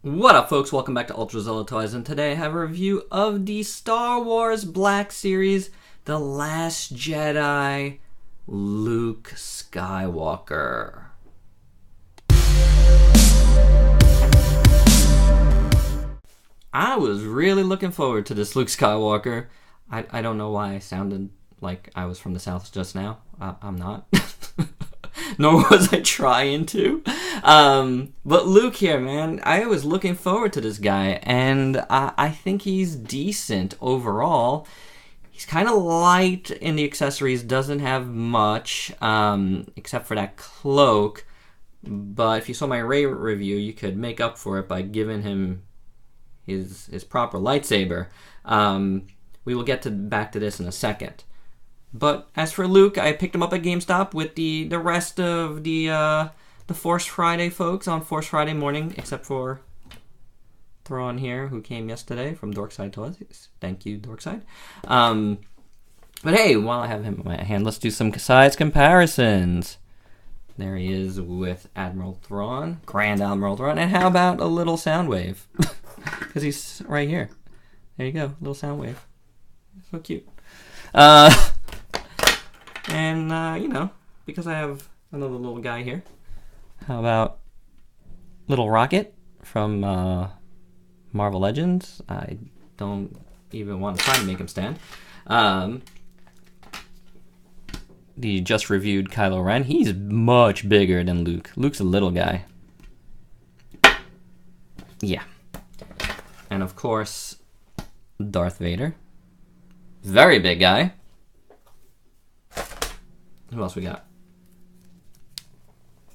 What up, folks? Welcome back to ULTRAZILLA Toys, and today I have a review of the Star Wars Black Series, The Last Jedi, Luke Skywalker. I was really looking forward to this Luke Skywalker. I don't know why I sounded like I was from the South just now. I'm not. Nor was I trying to. But Luke here, man, I was looking forward to this guy, and I think he's decent overall. He's kind of light in the accessories, doesn't have much, except for that cloak. But if you saw my Ray review, you could make up for it by giving him his proper lightsaber. We will get back to this in a second. But as for Luke, I picked him up at GameStop with the rest of the Force Friday folks on Force Friday morning, except for Thrawn here, who came yesterday from Dorkside Toys. Thank you, Dorkside. But hey, while I have him in my hand, let's do some size comparisons. There he is with Admiral Thrawn, Grand Admiral Thrawn, and how about a little sound wave? Because he's right here. There you go, little sound wave. So cute. And, you know, because I have another little guy here, how about Little Rocket from Marvel Legends? I don't even want to try to make him stand. The just reviewed Kylo Ren, he's much bigger than Luke. Luke's a little guy. Yeah. And, of course, Darth Vader. Very big guy. Who else we got?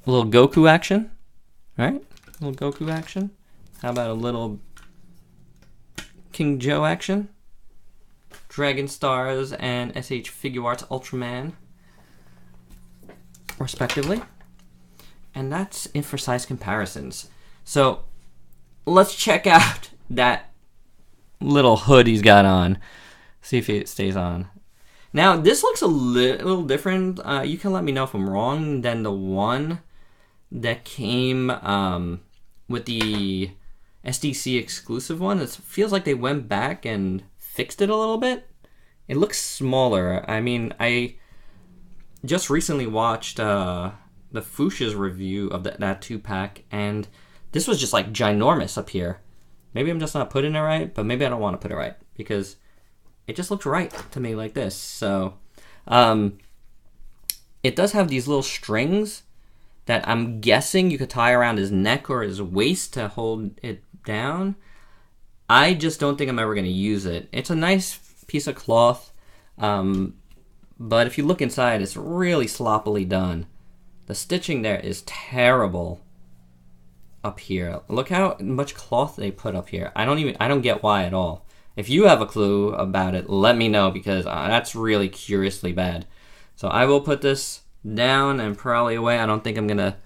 A little Goku action, right? A little Goku action. How about a little King Joe action? Dragon Stars and SH Figure Arts Ultraman, respectively. And that's it for size comparisons. So let's check out that little hood he's got on. See if it stays on. Now, this looks a little different. You can let me know if I'm wrong than the one that came with the SDC exclusive one. It feels like they went back and fixed it a little bit. It looks smaller. I mean, I just recently watched the Fuchsia's review of that 2-pack, and this was just like ginormous up here. Maybe I'm just not putting it right, but maybe I don't want to put it right because it just looks right to me like this. So, it does have these little strings that I'm guessing you could tie around his neck or his waist to hold it down. I just don't think I'm ever going to use it. It's a nice piece of cloth, but if you look inside, it's really sloppily done. The stitching there is terrible up here. Look how much cloth they put up here. I don't get why at all. If you have a clue about it, let me know, because that's really curiously bad. So I will put this down and probably away. I don't think I'm going to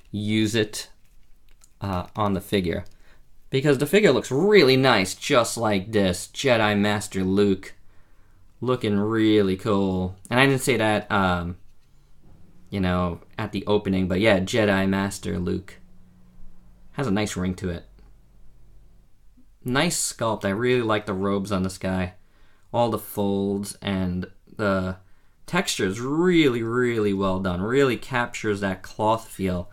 use it on the figure, because the figure looks really nice, just like this. Jedi Master Luke. Looking really cool. And I didn't say that, you know, at the opening, but yeah, Jedi Master Luke. Has a nice ring to it. Nice sculpt. I really like the robes on this guy. All the folds and the texture is really, really well done. Really captures that cloth feel,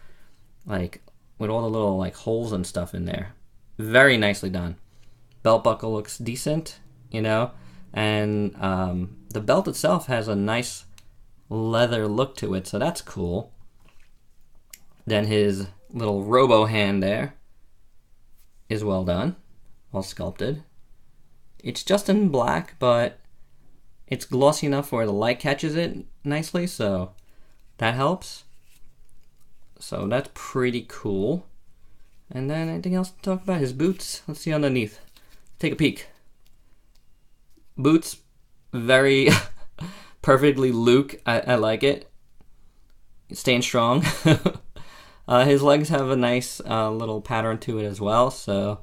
like with all the little like holes and stuff in there. Very nicely done. Belt buckle looks decent, you know, and the belt itself has a nice leather look to it, so that's cool. Then his little robo hand there is well done. Well sculpted. It's just in black, but it's glossy enough where the light catches it nicely, so that helps. So that's pretty cool. And then anything else to talk about? His boots. Let's see underneath. Take a peek. Boots, very perfectly Luke. I like it. Staying strong. His legs have a nice little pattern to it as well, so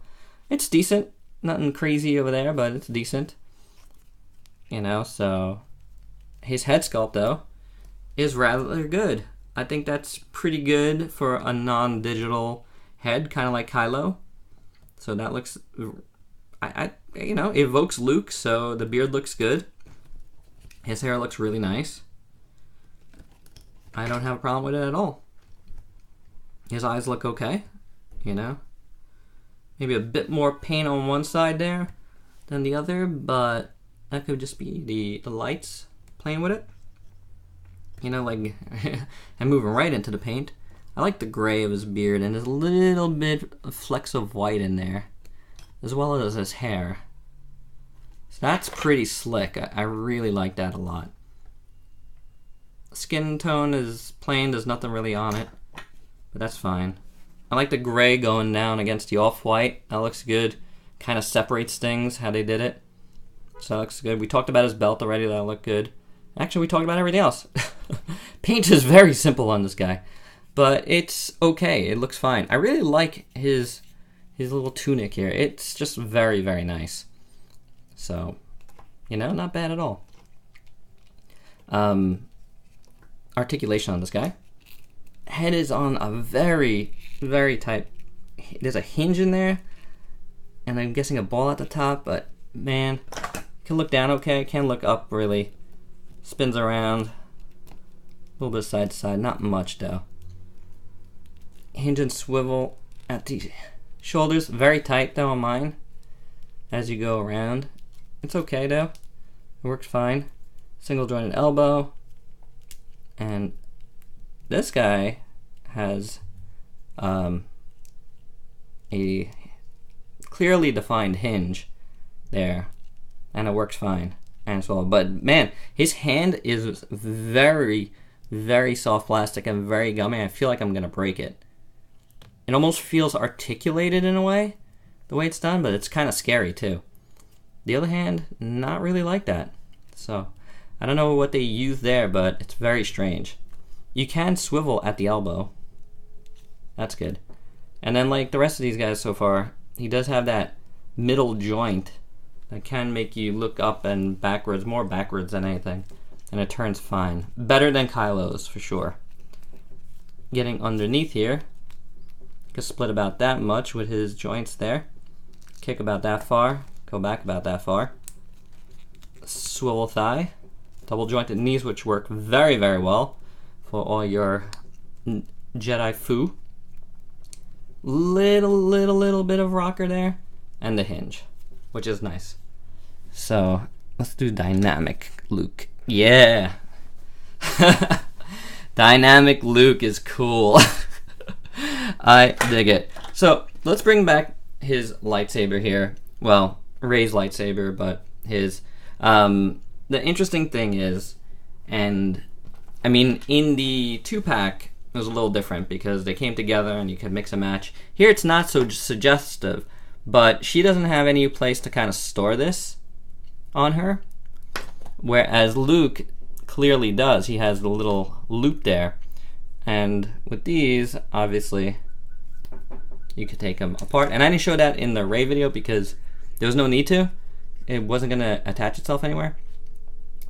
it's decent. Nothing crazy over there, but it's decent. You know, so his head sculpt, though, is rather good. I think that's pretty good for a non-digital head, kind of like Kylo. So that looks, you know, evokes Luke, so the beard looks good. His hair looks really nice. I don't have a problem with it at all. His eyes look okay, you know. Maybe a bit more paint on one side there than the other, but that could just be the lights playing with it. You know, like, I'm moving right into the paint. I like the gray of his beard, and there's a little bit of flecks of white in there, as well as his hair. So that's pretty slick. I really like that a lot. Skin tone is plain, there's nothing really on it, but that's fine. I like the gray going down against the off-white. That looks good. Kind of separates things, how they did it. So that looks good. We talked about his belt already, that looked good. Actually, we talked about everything else. Paint is very simple on this guy, but it's okay. It looks fine. I really like his little tunic here. It's just very, very nice. So, you know, not bad at all. Articulation on this guy. Head is on a very, very tight. There's a hinge in there, and I'm guessing a ball at the top, but man, can look down okay, can look up really. Spins around, a little bit side to side, not much though. Hinge and swivel at the shoulders, very tight though on mine as you go around. It's okay though, it works fine. Single jointed elbow, and this guy has a clearly defined hinge there, and it works fine as well. But man, his hand is very, very soft plastic and very gummy. I feel like I'm gonna break it. It almost feels articulated in a way, the way it's done, but it's kind of scary too. The other hand, not really like that. So I don't know what they use there, but it's very strange. You can swivel at the elbow. That's good. And then like the rest of these guys so far, he does have that middle joint that can make you look up and backwards, more backwards than anything. And it turns fine. Better than Kylo's for sure. Getting underneath here, can split about that much with his joints there. Kick about that far, go back about that far. Swivel thigh, double jointed knees, which work very, very well for all your Jedi foo. Little bit of rocker there, and the hinge, which is nice. So let's do dynamic Luke. Yeah. Dynamic Luke is cool. I dig it. So let's bring back his lightsaber here. Well, Rey's lightsaber, but his. The interesting thing is, and I mean, in the 2-pack, it was a little different because they came together and you could mix and match. Here it's not so suggestive, but she doesn't have any place to kind of store this on her, whereas Luke clearly does. He has the little loop there, and with these, obviously, you could take them apart. And I didn't show that in the Rey video because there was no need to. It wasn't going to attach itself anywhere,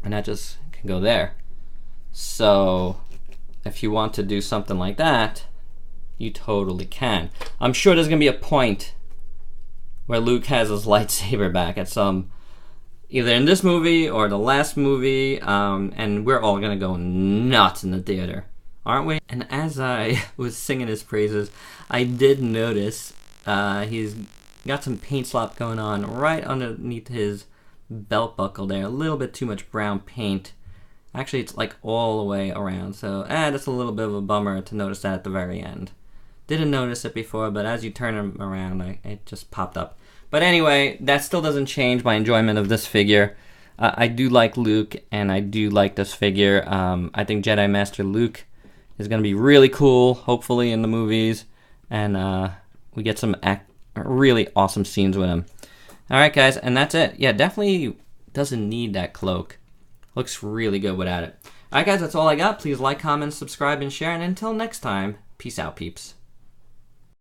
and that just can go there. So if you want to do something like that, you totally can. I'm sure there's going to be a point where Luke has his lightsaber back at some, either in this movie or the last movie, and we're all going to go nuts in the theater, aren't we? And as I was singing his praises, I did notice he's got some paint slop going on right underneath his belt buckle there. A little bit too much brown paint. Actually, it's like all the way around, so that's a little bit of a bummer to notice that at the very end. Didn't notice it before, but as you turn him around, it just popped up. But anyway, that still doesn't change my enjoyment of this figure. I do like Luke, and I do like this figure. I think Jedi Master Luke is going to be really cool, hopefully, in the movies, and we get some really awesome scenes with him. Alright, guys, and that's it. Yeah, definitely doesn't need that cloak. Looks really good without it. Alright, guys, that's all I got. Please like, comment, subscribe, and share, and until next time, peace out, peeps.